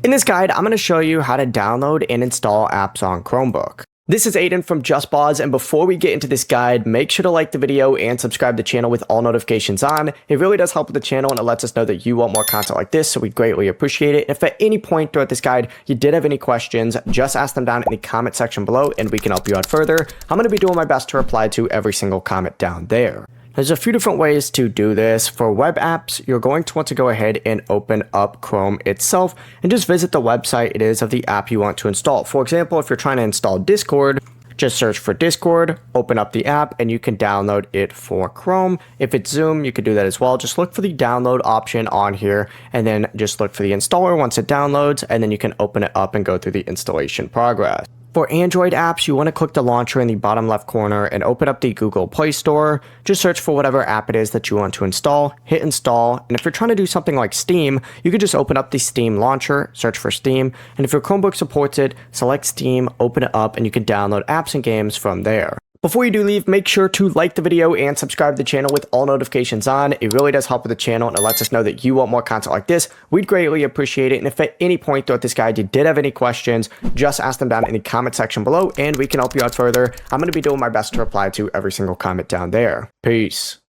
In this guide, I'm going to show you how to download and install apps on Chromebook. This is Aiden from JustPause, and before we get into this guide, make sure to like the video and subscribe to the channel with all notifications on. It really does help with the channel and it lets us know that you want more content like this, so we greatly appreciate it. If at any point throughout this guide you did have any questions, just ask them down in the comment section below and we can help you out further. I'm going to be doing my best to reply to every single comment down there. There's a few different ways to do this. For web apps, you're going to want to go ahead and open up Chrome itself and just visit the website it is of the app you want to install. For example, if you're trying to install Discord, just search for Discord, open up the app, and you can download it for Chrome. If it's Zoom, you could do that as well. Just look for the download option on here, and then just look for the installer once it downloads, and then you can open it up and go through the installation progress. For Android apps, you want to click the launcher in the bottom left corner and open up the Google Play Store. Just search for whatever app it is that you want to install, hit install, and if you're trying to do something like Steam, you could just open up the Steam launcher, search for Steam, and if your Chromebook supports it, select Steam, open it up, and you can download apps and games from there. Before you do leave, make sure to like the video and subscribe to the channel with all notifications on. It really does help with the channel and it lets us know that you want more content like this. We'd greatly appreciate it. And if at any point throughout this guide you did have any questions, just ask them down in the comment section below and we can help you out further. I'm going to be doing my best to reply to every single comment down there. Peace.